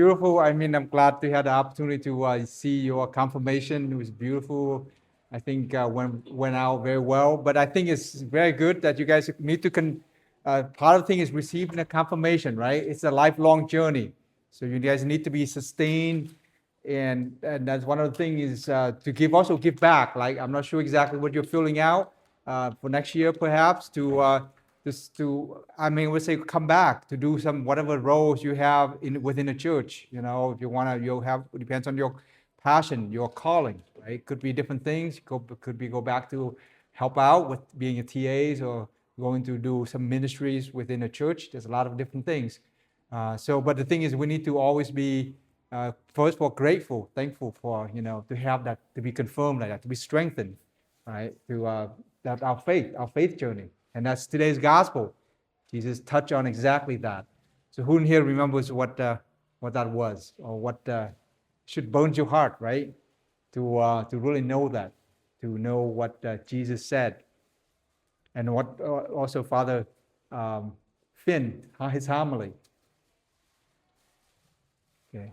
Beautiful. I mean, I'm glad to have the opportunity to see your confirmation. It was beautiful. I think went out very well. But I think it's very good that you guys need to part of the thing is receiving a confirmation, right? It's a lifelong journey. So you guys need to be sustained, and that's one of the things is to give back. Like I'm not sure exactly what you're filling out for next year, perhaps I mean, we say come back to do some whatever roles you have within the church. You know, if you want to, you'll have, it depends on your passion, your calling, right? Could be different things. Could be go back to help out with being a TAs or going to do some ministries within a church. There's a lot of different things. But the thing is, we need to always be first of all grateful, thankful for to have that, to be confirmed like that, to be strengthened, right? To that our faith journey, and that's today's gospel. Jesus touched on exactly that. So who in here remembers what that was, or what should burn your heart, right? To really know that, to know what Jesus said, and what also Father Finn, his homily. Okay.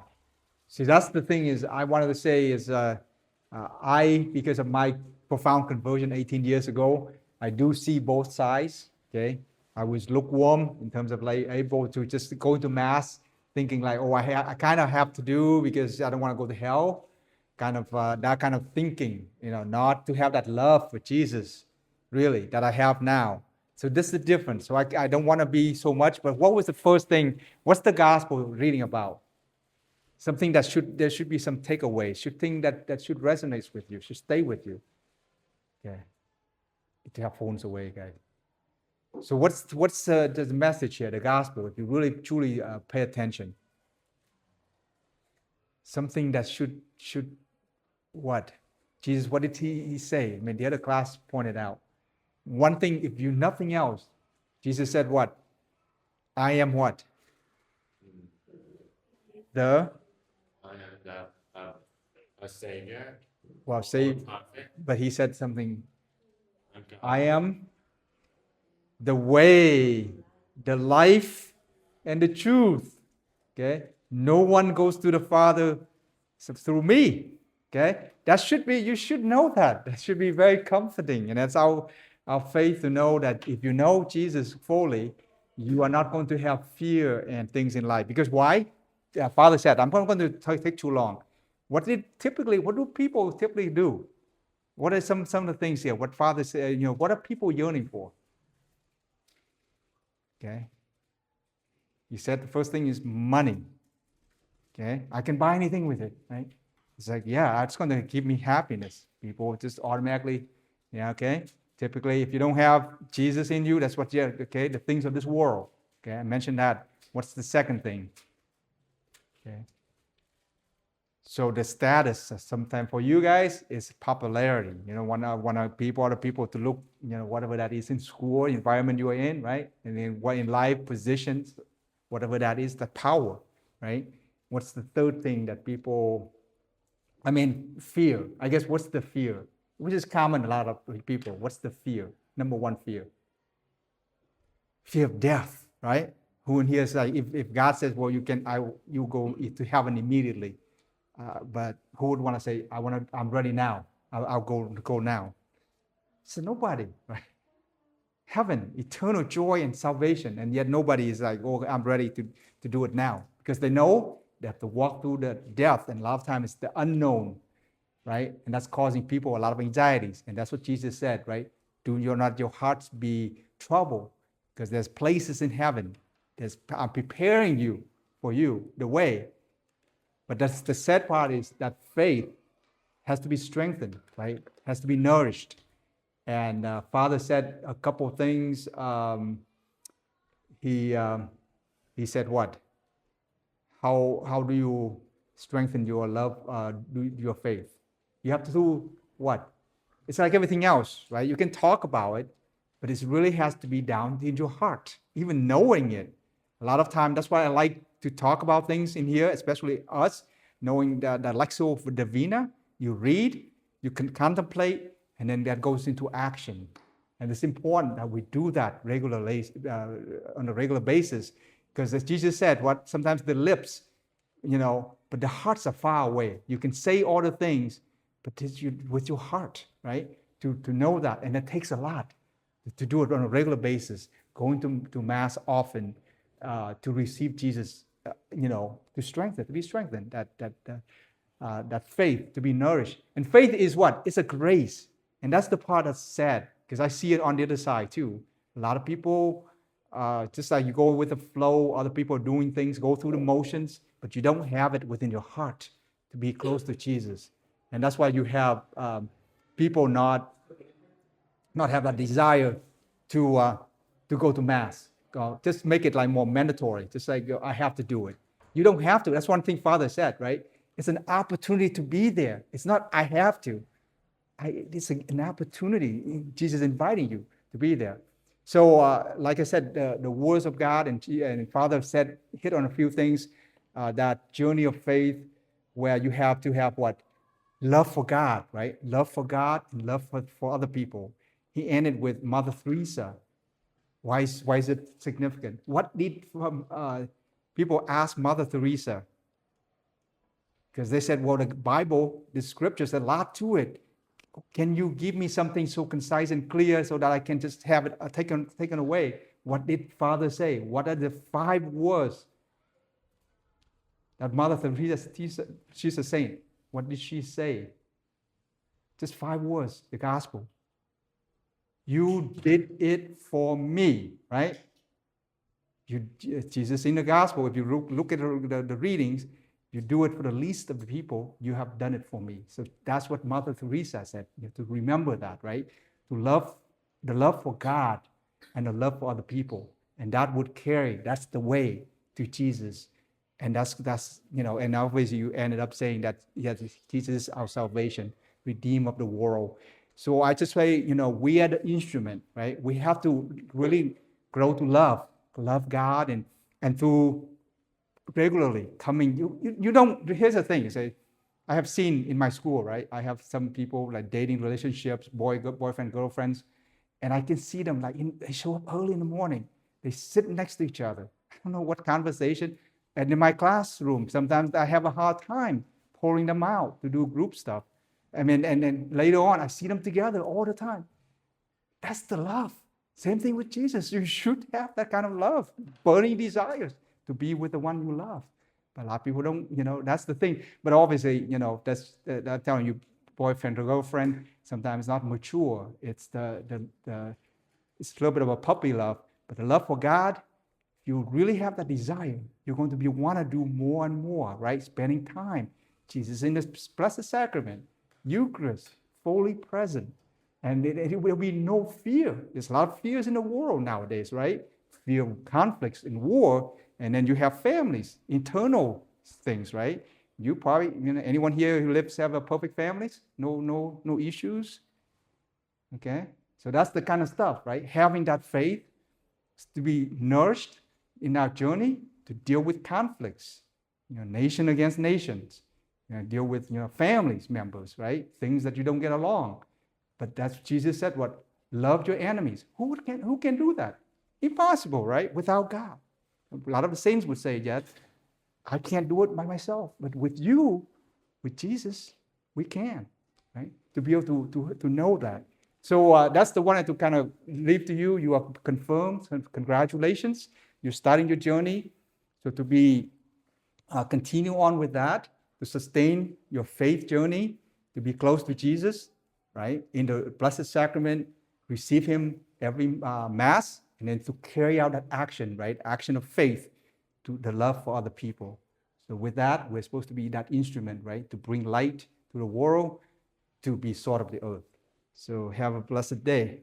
See, that's the thing is I wanted to say is because of my profound conversion 18 years ago, I do see both sides. Okay, I was lukewarm in terms of like able to just go into mass, thinking like, oh, I kind of have to do because I don't want to go to hell. Kind of that kind of thinking, not to have that love for Jesus, really, that I have now. So this is the difference. So I don't want to be so much. But what was the first thing? What's the gospel reading about? Something that there should be some takeaway, thing that should resonate with you, should stay with you. Okay. To have phones away, guys. So what's the message here, the gospel, if you really truly pay attention? Something that should what? Jesus, what did he say? I mean, the other class pointed out. One thing, if you nothing else, Jesus said what? I am what? I am a savior. Well, say, but he said something. I am the way, the life, and the truth. Okay, no one goes to the Father through me. Okay, that should be, you should know that. That should be very comforting, and that's our faith to know that if you know Jesus fully, you are not going to have fear and things in life. Because why? Father said, I'm not going to take too long. What do people typically do? What are some of the things here? What Father said, what are people yearning for? Okay. You said the first thing is money. Okay. I can buy anything with it, right? It's like, yeah, it's going to give me happiness. People just automatically, okay. Typically, if you don't have Jesus in you, that's what okay, the things of this world. Okay, I mentioned that. What's the second thing? Okay. So the status sometimes for you guys is popularity. Want other people to look, whatever that is in school, environment you are in, right? And then what in life, positions, whatever that is, the power, right? What's the third thing that people, fear. I guess what's the fear? Which is common a lot of people. What's the fear? Number one fear. Fear of death, right? Who in here is like, if God says, well, you go to heaven immediately. But who would want to say, I'm ready now. I'll go now. So nobody, right? Heaven, eternal joy and salvation. And yet nobody is like, oh, I'm ready to do it now. Because they know they have to walk through the death. And a lot of times it's the unknown, right? And that's causing people a lot of anxieties. And that's what Jesus said, right? Do not your hearts be troubled, because there's places in heaven. I'm preparing you for the way. But that's the sad part, is that faith has to be strengthened, right? Has to be nourished. And Father said a couple of things. He said what? How do you strengthen your love, your faith? You have to do what? It's like everything else, right? You can talk about it, but it really has to be down in your heart, even knowing it. A lot of time, that's why I like to talk about things in here, especially us, knowing that the Lexio Divina, you read, you can contemplate, and then that goes into action. And it's important that we do that regularly, on a regular basis, because as Jesus said, sometimes the lips but the hearts are far away. You can say all the things, but with your heart, right? To know that, and it takes a lot to do it on a regular basis, going to mass often, to receive Jesus, to be strengthened, that faith, to be nourished. And faith is what? It's a grace. And that's the part that's sad, because I see it on the other side too. A lot of people, just like you go with the flow, other people are doing things, go through the motions, but you don't have it within your heart to be close to Jesus. And that's why you have people not have a desire to go to mass. Just make it like more mandatory. Just like I have to do it. You don't have to. That's one thing Father said, right? It's an opportunity to be there. It's not I have to. It's an opportunity. Jesus is inviting you to be there. So, like I said, the words of God and Father said, hit on a few things. That journey of faith, where you have to have what? Love for God, right? Love for God and love for other people. He ended with Mother Teresa. Why is it significant? What did people ask Mother Teresa? Because they said, well, the Bible, the scriptures, a lot to it. Can you give me something so concise and clear so that I can just have it taken away? What did Father say? What are the 5 words that Mother Teresa, she's a saint? What did she say? Just 5 words, the gospel. You did it for me, right? Jesus in the gospel, if you look at the readings, you do it for the least of the people, you have done it for me. So that's what Mother Teresa said. You have to remember that, right? To love, the love for God and the love for other people. And that would carry, that's the way to Jesus. And that's and obviously you ended up saying that, yes, Jesus is our salvation, Redeemer of the world. So I just say, we are the instrument, right? We have to really grow to love God and to regularly coming. You don't, here's the thing, I have seen in my school, right? I have some people like dating relationships, boyfriend, girlfriends, and I can see them they show up early in the morning. They sit next to each other. I don't know what conversation. And in my classroom, sometimes I have a hard time pouring them out to do group stuff. And then later on, I see them together all the time. That's the love. Same thing with Jesus. You should have that kind of love, burning desires to be with the one you love. But a lot of people don't, that's the thing. But obviously, that's I'm telling you, boyfriend or girlfriend, sometimes not mature. It's it's a little bit of a puppy love. But the love for God, if you really have that desire, you're going to want to do more and more, right? Spending time. Jesus in the Blessed Sacrament, Eucharist, fully present. And it will be no fear. There's a lot of fears in the world nowadays, right? Fear of conflicts and war. And then you have families, internal things, right? You probably, anyone here who have a perfect families? No issues? Okay? So that's the kind of stuff, right? Having that faith to be nourished in our journey to deal with conflicts, nation against nations, deal with, families members, right? Things that you don't get along. But that's Jesus said, what? Love your enemies. Who can do that? Impossible, right? Without God. A lot of the saints would say, yes, I can't do it by myself. But with you, with Jesus, we can, right? To be able to know that. So that's the one I to kind of leave to you. You are confirmed. Congratulations. You're starting your journey. So to be continue on with that, to sustain your faith journey, to be close to Jesus, right? In the Blessed Sacrament, receive him every Mass, and then to carry out that action, right? Action of faith to the love for other people. So with that, we're supposed to be that instrument, right? To bring light to the world, to be salt of the earth. So have a blessed day.